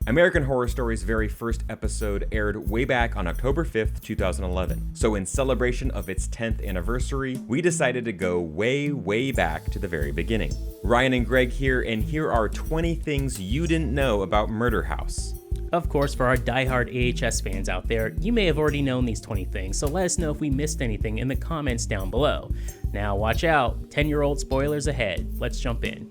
American Horror Story's very first episode aired way back on October 5th, 2011. So in celebration of its 10th anniversary, we decided to go way back to the very beginning. Ryan and Greg here, and here are 20 things you didn't know about Murder House. Of course, for our diehard AHS fans out there, you may have already known these 20 things, so let us know if we missed anything in the comments down below. Now watch out, 10-year-old spoilers ahead. Let's jump in.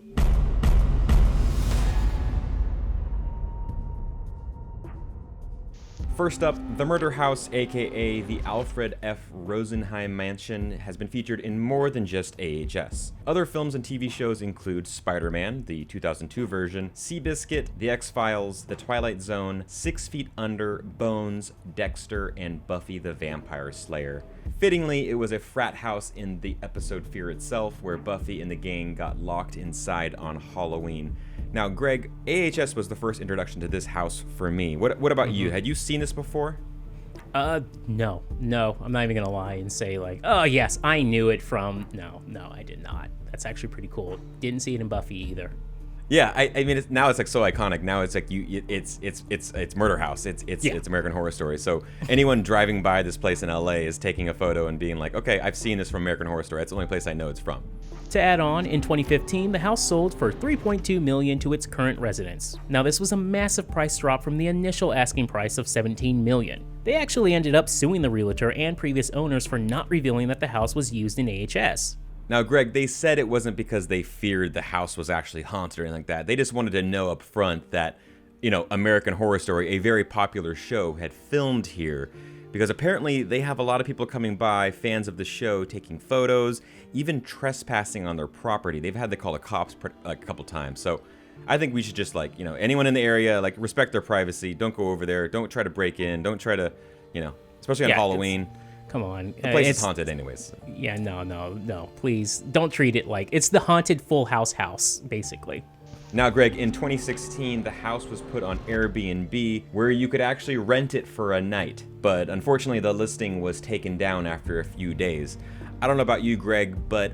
First up, the Murder House, aka the Alfred F. Rosenheim Mansion, has been featured in more than just AHS. Other films and TV shows include Spider-Man, the 2002 version, Seabiscuit, The X-Files, The Twilight Zone, 6 Feet Under, Bones, Dexter, and Buffy the Vampire Slayer. Fittingly, it was a frat house in the episode Fear itself, where Buffy and the gang got locked inside on Halloween. Now, Greg, AHS was the first introduction to this house for me. What about you? Had you seen this before? No. I'm not even gonna lie and say like, oh yes, I knew it from. No, I did not. That's actually pretty cool. Didn't see it in Buffy either. Yeah, I mean, now it's like so iconic. Now it's like it's Murder House. It's American Horror Story. So anyone driving by this place in LA is taking a photo and being like, okay, I've seen this from American Horror Story. That's the only place I know it's from. To add on, in 2015, the house sold for $3.2 million to its current residents. Now, this was a massive price drop from the initial asking price of $17 million. They actually ended up suing the realtor and previous owners for not revealing that the house was used in AHS. Now, Greg, they said it wasn't because they feared the house was actually haunted or anything like that. They just wanted to know up front that, American Horror Story, a very popular show, had filmed here. Because apparently they have a lot of people coming by, fans of the show, taking photos, even trespassing on their property. They've had to call the cops a couple times. So I think we should just anyone in the area, respect their privacy. Don't go over there. Don't try to break in. Don't try to, especially on Halloween. Come on. The place is haunted anyways. Yeah, no. Please don't treat it like it's the haunted Full House, basically. Now, Greg, in 2016, the house was put on Airbnb, where you could actually rent it for a night. But unfortunately, the listing was taken down after a few days. I don't know about you, Greg, but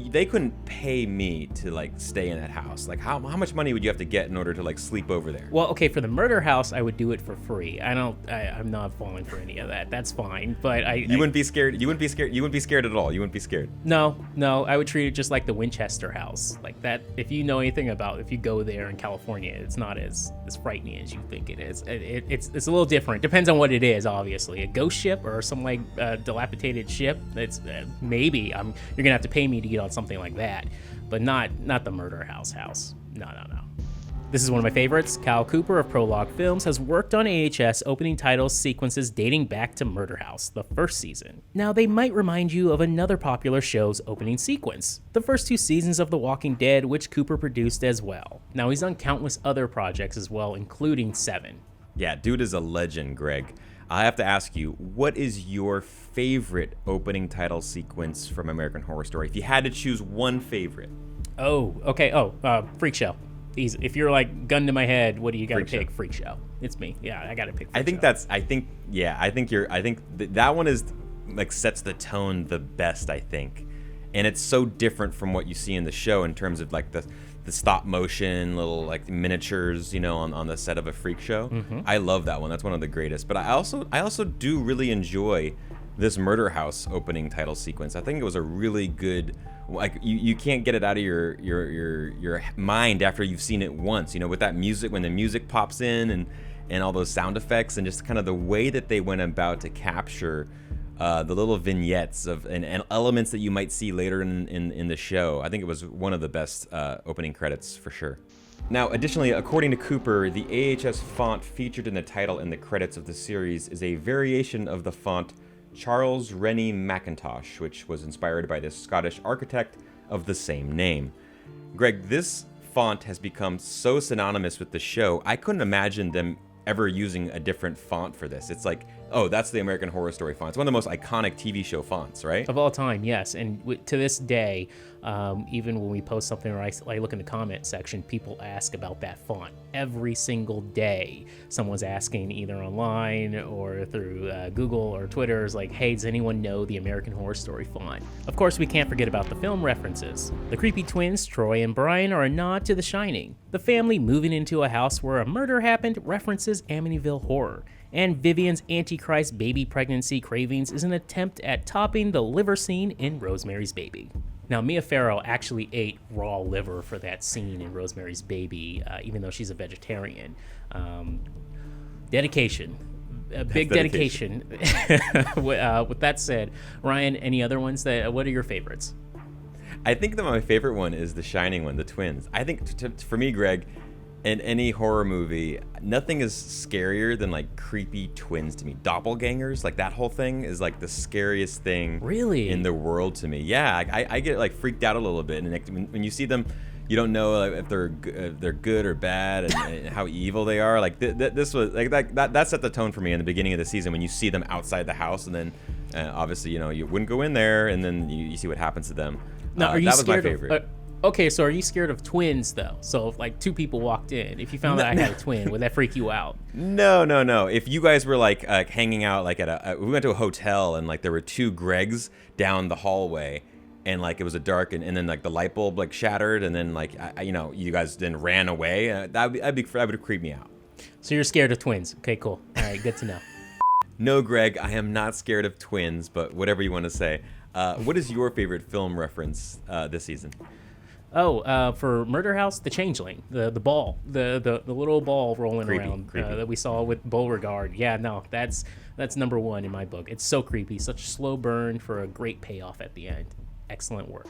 they couldn't pay me to stay in that house. How much money would you have to get in order to sleep over there? Well, okay, for the Murder House, I would do it for free. I'm not falling for any of that. That's fine. But you wouldn't be scared. You wouldn't be scared. You wouldn't be scared at all. You wouldn't be scared. No. I would treat it just like the Winchester House. Like that. If you know anything about, if you go there in California, it's not as frightening as you think it is. It's a little different. Depends on what it is, obviously. A ghost ship or some dilapidated ship. It's maybe you're gonna have to pay me to get on something like that, but not the Murder House. No. This is one of my favorites. Kyle Cooper of Prologue Films has worked on AHS opening title sequences dating back to Murder House, the first season. Now, they might remind you of another popular show's opening sequence, the first 2 seasons of The Walking Dead, which Cooper produced as well. Now, he's on countless other projects as well, including 7. Yeah, dude is a legend, Greg. I have to ask you, what is your favorite opening title sequence from American Horror Story? If you had to choose one favorite. Oh, okay. Freak Show. Easy. If you're gun to my head, what do you got to pick? Freak Show. It's me. Yeah, I got to pick Freak Show. I think that one is sets the tone the best, I think. And it's so different from what you see in the show in terms of the stop motion little miniatures, on the set of a Freak Show. Mm-hmm. I love that one. That's one of the greatest. But I also do really enjoy this Murder House opening title sequence. I think it was a really good, you can't get it out of your mind after you've seen it once, with that music, when the music pops in and all those sound effects and just kind of the way that they went about to capture the little vignettes and elements that you might see later in the show. I think it was one of the best opening credits for sure. Now, additionally, according to Cooper, the AHS font featured in the title and the credits of the series is a variation of the font Charles Rennie Mackintosh, which was inspired by the Scottish architect of the same name. Greg, this font has become so synonymous with the show, I couldn't imagine them ever using a different font for this. It's Oh, that's the American Horror Story font. It's one of the most iconic TV show fonts, right? Of all time, yes. And to this day, even when we post something or I look in the comment section, people ask about that font. Every single day, someone's asking either online or through Google or Twitter, is like, hey, does anyone know the American Horror Story font? Of course, we can't forget about the film references. The creepy twins, Troy and Brian, are a nod to The Shining. The family moving into a house where a murder happened references Amityville Horror. And Vivian's Antichrist baby pregnancy cravings is an attempt at topping the liver scene in Rosemary's Baby. Now, Mia Farrow actually ate raw liver for that scene in Rosemary's Baby, even though she's a vegetarian. Dedication. A big dedication. With that said, Ryan, any other ones? What are your favorites? I think that my favorite one is the Shining one, the twins. I think, for me, Greg, in any horror movie, nothing is scarier than like creepy twins to me. Doppelgangers, like that whole thing is like the scariest thing really in the world to me. Yeah, I get like freaked out a little bit, and when you see them, you don't know if they're good or bad, and how evil they are. Like this was like that set the tone for me in the beginning of the season when you see them outside the house, and then obviously you wouldn't go in there, and then you see what happens to them. Now, are you that scared was my favorite. Okay, so are you scared of twins, though? So if, like, two people walked in, if you found out I had a twin, would that freak you out? No. If you guys were, like, hanging out, like, we went to a hotel, and, like, there were two Gregs down the hallway, and, like, it was a dark, and then, like, the light bulb, like, shattered, and then, like, you guys then ran away. That would creep me out. So you're scared of twins. Okay, cool. All right, good to know. No, Greg, I am not scared of twins, but whatever you want to say. What is your favorite film reference this season? For Murder House, the Changeling, the ball, the little ball rolling around that we saw with Beauregard. Yeah, no, that's number one in my book. It's so creepy, such a slow burn for a great payoff at the end. Excellent work.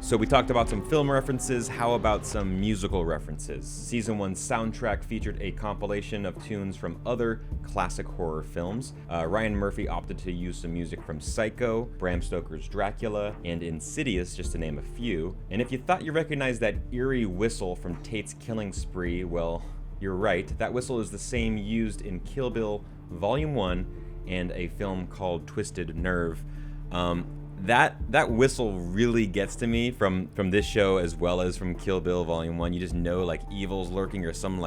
So we talked about some film references. How about some musical references? Season 1's soundtrack featured a compilation of tunes from other classic horror films. Ryan Murphy opted to use some music from Psycho, Bram Stoker's Dracula, and Insidious, just to name a few. And if you thought you recognized that eerie whistle from Tate's Killing Spree, well, you're right. That whistle is the same used in Kill Bill Volume 1 and a film called Twisted Nerve. That whistle really gets to me from this show as well as from Kill Bill Volume 1. You just know like evil's lurking or some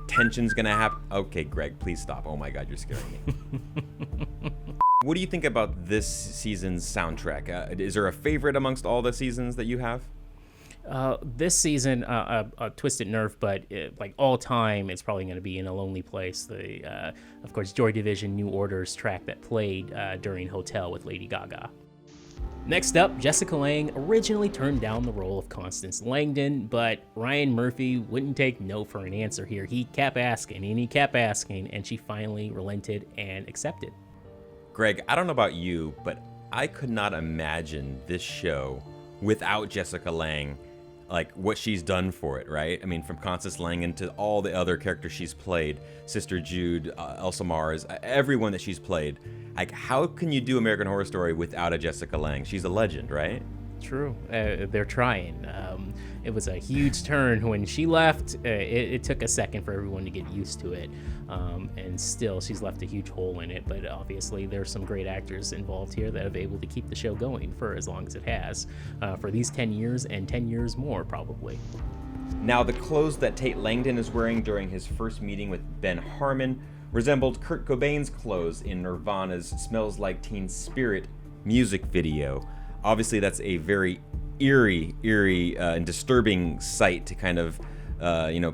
tension's gonna happen. Okay, Greg, please stop. Oh my God, you're scaring me. What do you think about this season's soundtrack? Is there a favorite amongst all the seasons that you have? This season, Twisted Nerve, but like all time, it's probably going to be In a Lonely Place. Of course, Joy Division New Order's track that played during Hotel with Lady Gaga. Next up, Jessica Lange originally turned down the role of Constance Langdon, but Ryan Murphy wouldn't take no for an answer here. He kept asking, and she finally relented and accepted. Greg, I don't know about you, but I could not imagine this show without Jessica Lange, like what she's done for it, right? I mean, from Constance Langdon to all the other characters she's played, Sister Jude, Elsa Mars, everyone that she's played. Like, how can you do American Horror Story without a Jessica Lange? She's a legend, right? True. They're trying. It was a huge turn when she left. It took a second for everyone to get used to it. And still, she's left a huge hole in it. But obviously, there's some great actors involved here that have been able to keep the show going for as long as it has. For these 10 years and 10 years more, probably. Now, the clothes that Tate Langdon is wearing during his first meeting with Ben Harmon resembled Kurt Cobain's clothes in Nirvana's Smells Like Teen Spirit music video. Obviously, that's a very eerie, and disturbing sight to kind of,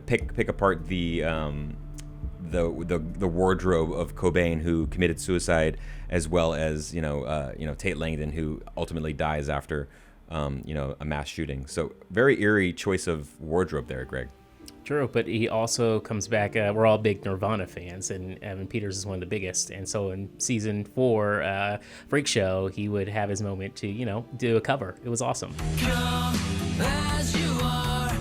pick apart the wardrobe of Cobain, who committed suicide, as well as Tate Langdon, who ultimately dies after a mass shooting. So very eerie choice of wardrobe there, Greg. True, but he also comes back. We're all big Nirvana fans, and Evan Peters is one of the biggest. And so in season 4, Freak Show, he would have his moment to, do a cover. It was awesome. Come as you are,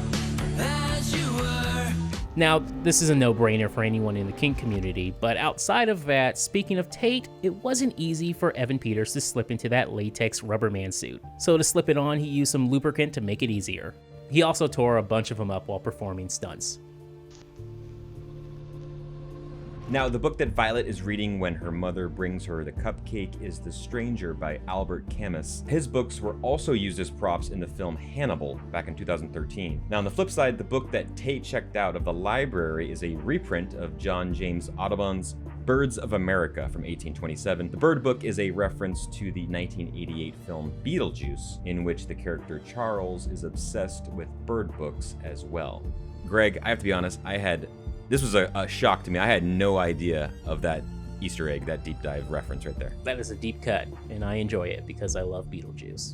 as you were. Now, this is a no-brainer for anyone in the kink community, but outside of that, speaking of Tate, it wasn't easy for Evan Peters to slip into that latex Rubberman suit. So to slip it on, he used some lubricant to make it easier. He also tore a bunch of them up while performing stunts. Now, the book that Violet is reading when her mother brings her the cupcake is The Stranger by Albert Camus. His books were also used as props in the film Hannibal back in 2013. Now, on the flip side, the book that Tate checked out of the library is a reprint of John James Audubon's Birds of America from 1827. The bird book is a reference to the 1988 film Beetlejuice, in which the character Charles is obsessed with bird books as well. Greg, I have to be honest, this was a shock to me. I had no idea of that Easter egg, that deep dive reference right there. That is a deep cut, and I enjoy it because I love Beetlejuice.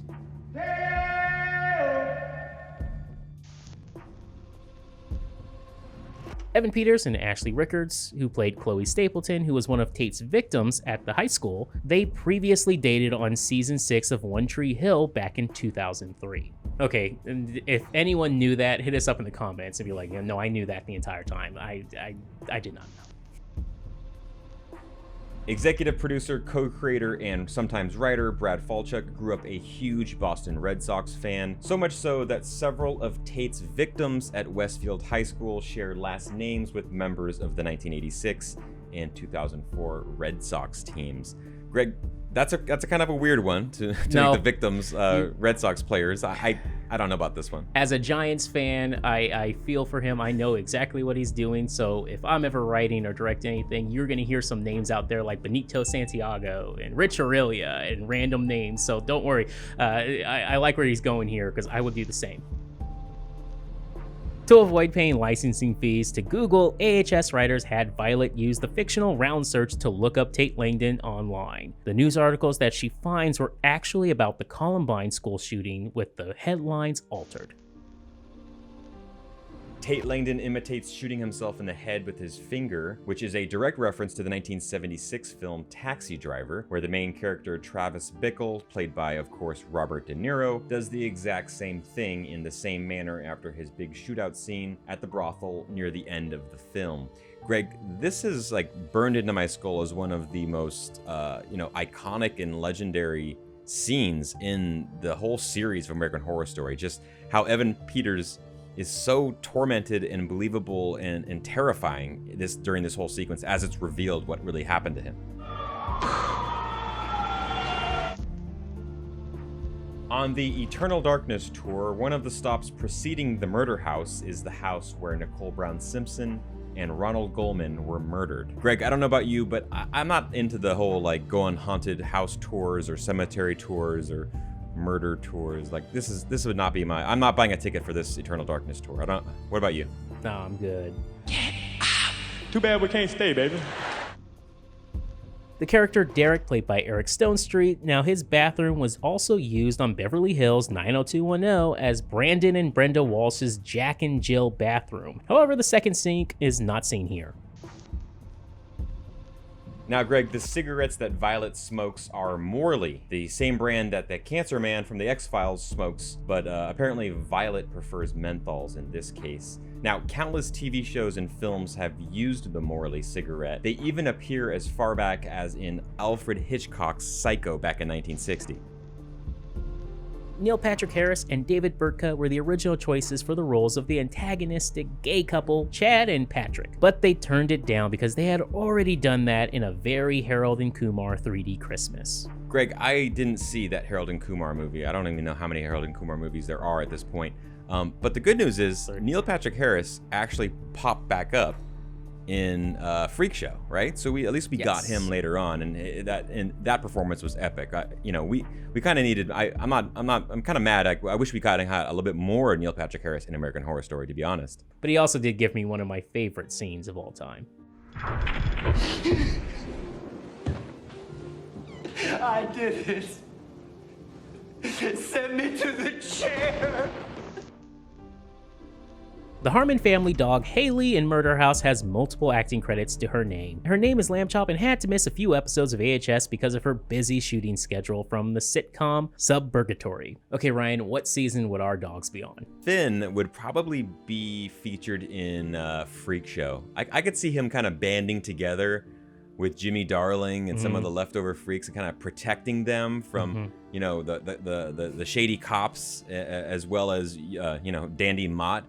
Evan Peters and Ashley Rickards, who played Chloe Stapleton, who was one of Tate's victims at the high school, they previously dated on season 6 of One Tree Hill back in 2003. Okay, if anyone knew that, hit us up in the comments and be like, no, I knew that the entire time. I did not know. Executive producer, co-creator, and sometimes writer Brad Falchuk grew up a huge Boston Red Sox fan, so much so that several of Tate's victims at Westfield High School share last names with members of the 1986 and 2004 Red Sox teams. Greg, that's a kind of a weird one to make the victims Red Sox players. I don't know about this one. As a Giants fan, I feel for him. I know exactly what he's doing. So if I'm ever writing or directing anything, you're going to hear some names out there like Benito Santiago and Rich Aurelia and random names. So don't worry. I like where he's going here because I would do the same. To avoid paying licensing fees to Google, AHS writers had Violet use the fictional round search to look up Tate Langdon online. The news articles that she finds were actually about the Columbine school shooting, with the headlines altered. Tate Langdon imitates shooting himself in the head with his finger, which is a direct reference to the 1976 film Taxi Driver, where the main character Travis Bickle, played by, of course, Robert De Niro, does the exact same thing in the same manner after his big shootout scene at the brothel near the end of the film. Greg, this is burned into my skull as one of the most, iconic and legendary scenes in the whole series of American Horror Story. Just how Evan Peters is so tormented and believable and terrifying during this whole sequence as it's revealed what really happened to him. On the Eternal Darkness tour, one of the stops preceding the murder house is the house where Nicole Brown Simpson and Ronald Goldman were murdered. Greg, I don't know about you, but I'm not into the whole go on haunted house tours or cemetery tours or murder tours. This would not be I'm not buying a ticket for this Eternal Darkness tour. What about you? No, I'm good. Too bad we can't stay, baby. The character Derek, played by Eric Stonestreet, now his bathroom was also used on Beverly Hills 90210 as Brandon and Brenda Walsh's Jack and Jill bathroom. However, the second sink is not seen here. Now, Greg, the cigarettes that Violet smokes are Morley, the same brand that the Cancer Man from the X-Files smokes, but apparently Violet prefers menthols in this case. Now, countless TV shows and films have used the Morley cigarette. They even appear as far back as in Alfred Hitchcock's Psycho back in 1960. Neil Patrick Harris and David Burtka were the original choices for the roles of the antagonistic gay couple, Chad and Patrick, but they turned it down because they had already done that in a very Harold and Kumar 3D Christmas. Greg, I didn't see that Harold and Kumar movie. I don't even know how many Harold and Kumar movies there are at this point. But the good news is Neil Patrick Harris actually popped back up in Freak Show, right? So we got him later on, and that performance was epic. We kind of needed. I'm kind of mad. I wish we had a little bit more Neil Patrick Harris in American Horror Story, to be honest. But he also did give me one of my favorite scenes of all time. I did it. Send me to the chair. The Harman Family Dog, Haley in Murder House, has multiple acting credits to her name. Her name is Lamb Chop and had to miss a few episodes of AHS because of her busy shooting schedule from the sitcom Suburgatory. Okay, Ryan, what season would our dogs be on? Finn would probably be featured in Freak Show. I could see him kind of banding together with Jimmy Darling and some of the leftover freaks and kind of protecting them from, the shady cops, as well as, Dandy Mott.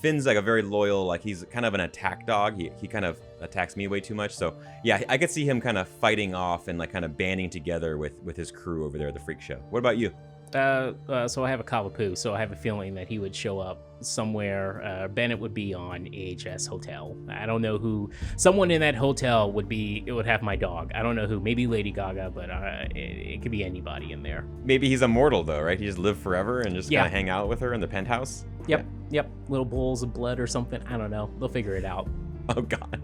Finn's like a very loyal, like he's kind of an attack dog. He kind of attacks me way too much. So yeah, I could see him kind of fighting off and like kind of banding together with his crew over there at the freak show. What about you? So I have a Cavapoo, so I have a feeling that he would show up somewhere. Bennett would be on AHS Hotel. I don't know who. Someone in that hotel would have my dog. I don't know who. Maybe Lady Gaga, but it could be anybody in there. Maybe he's immortal though, right? He just live forever and just kind of hang out with her in the penthouse. Yep. Little bowls of blood or something. I don't know. They'll figure it out. Oh God.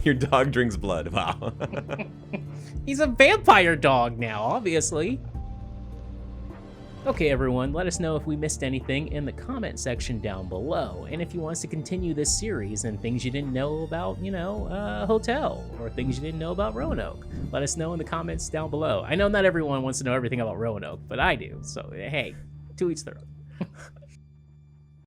Your dog drinks blood. Wow. He's a vampire dog now, obviously. Okay, everyone, let us know if we missed anything in the comment section down below. And if you want us to continue this series and things you didn't know about, Hotel, or things you didn't know about Roanoke, let us know in the comments down below. I know not everyone wants to know everything about Roanoke, but I do. So, hey, to each their own.